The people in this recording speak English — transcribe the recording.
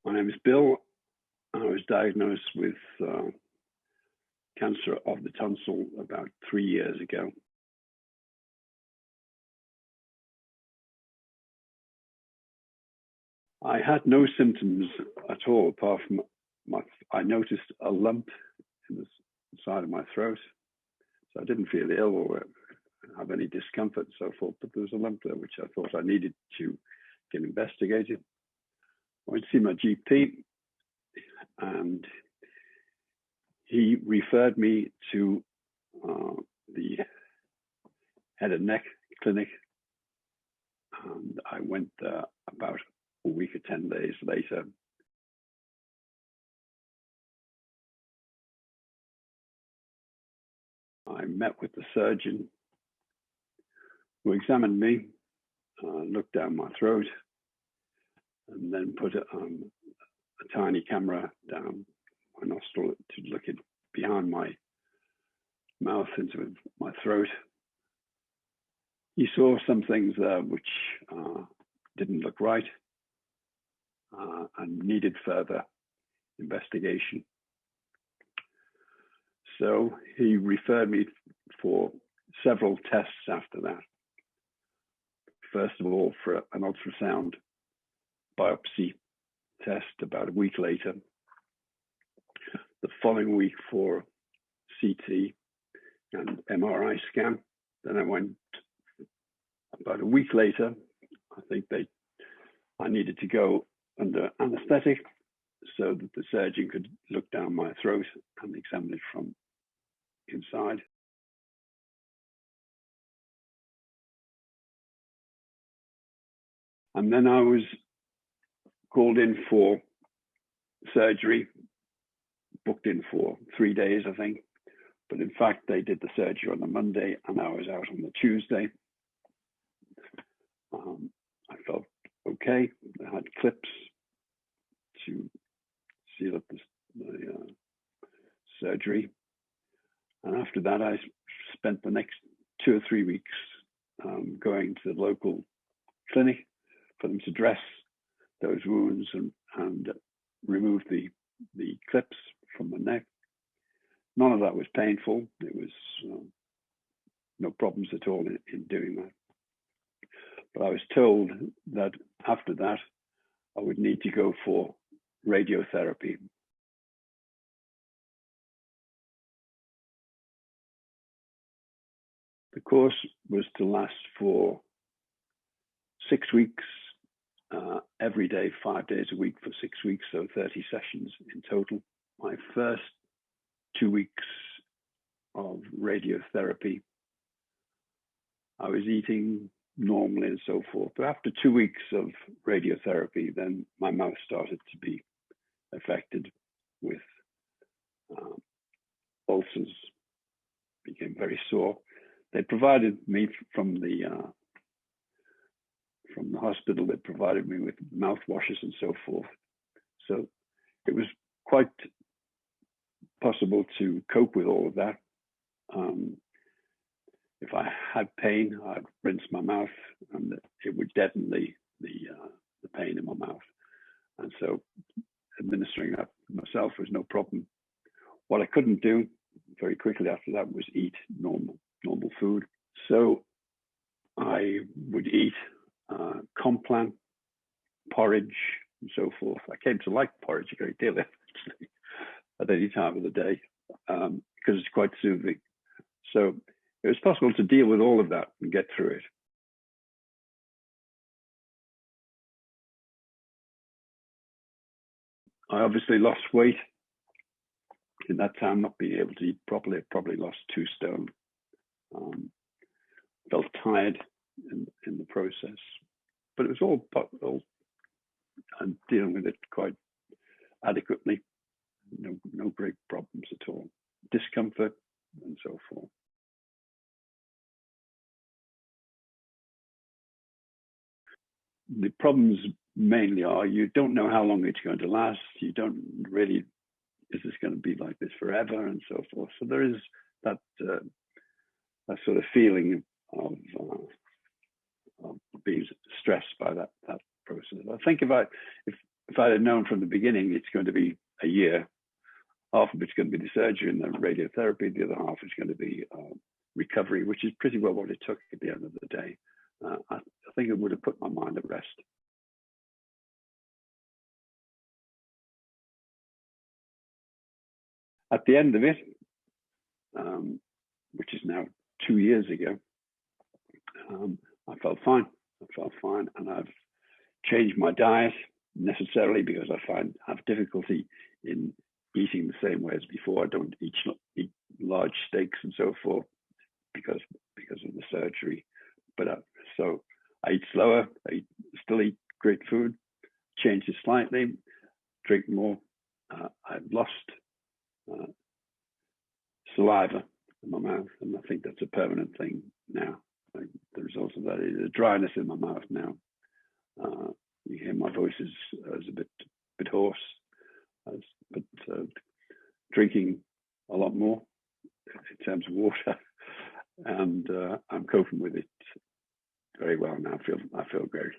My name is Bill. I was diagnosed with cancer of the tonsil about 3 years ago. I had no symptoms at all, apart from I noticed a lump in the side of my throat. So I didn't feel ill or have any discomfort and so forth, but there was a lump there which I thought I needed to get investigated. I went to see my GP, and he referred me to the head and neck clinic, and I went there about a week or 10 days later. I met with the surgeon who examined me, looked down my throat, and then put a tiny camera down my nostril to look behind my mouth into my throat. He saw some things there which didn't look right and needed further investigation. So he referred me for several tests after that. First of all, for an ultrasound biopsy test about a week later. The following week for CT and MRI scan. Then I went about a week later. I think I needed to go under anesthetic so that the surgeon could look down my throat and examine it from inside. And then I was called in for surgery, booked in for 3 days, I think. But in fact, they did the surgery on the Monday and I was out on the Tuesday. I felt okay. I had clips to seal up the surgery. And after that, I spent the next 2 or 3 weeks going to the local clinic for them to dress those wounds and remove the clips from the neck. None of that was painful. It was no problems at all in doing that. But I was told that after that, I would need to go for radiotherapy. The course was to last for 6 weeks, every day, 5 days a week for 6 weeks, so 30 sessions in total. My first 2 weeks of radiotherapy, I was eating normally and so forth. But after 2 weeks of radiotherapy, then my mouth started to be affected with ulcers, became very sore. They provided me from the hospital, they provided me with mouthwashes and so forth. So it was quite possible to cope with all of that. If I had pain, I'd rinse my mouth and it would deaden the pain in my mouth. And so administering that myself was no problem. What I couldn't do very quickly after that was eat normal food. So I would eat Complan, porridge, and so forth. I came to like porridge a great deal, actually, at any time of the day, because it's quite soothing. So it was possible to deal with all of that and get through it. I obviously lost weight in that time, not being able to eat properly. I probably lost 2 stone. Felt tired in the process, but it was all I'm dealing with it quite adequately. No great problems at all. Discomfort and so forth. The problems mainly are you don't know how long it's going to last. You don't really, is this going to be like this forever and so forth. So there is that sort of feeling of being stressed by that process. I think if if I'd have known from the beginning it's going to be a year, half of it's going to be the surgery and the radiotherapy, the other half is going to be recovery, which is pretty well what it took at the end of the day. I think it would have put my mind at rest. At the end of it, which is now 2 years ago, I felt fine. And I've changed my diet necessarily because I have difficulty in eating the same way as before. I don't eat large steaks and so forth because of the surgery. But so I eat slower. I still eat great food. Changed it slightly. Drink more. I've lost saliva in my mouth, and I think that's a permanent thing now. The result of that is a dryness in my mouth now. You hear my voice is a bit hoarse, but drinking a lot more in terms of water, and I'm coping with it very well now. I feel great.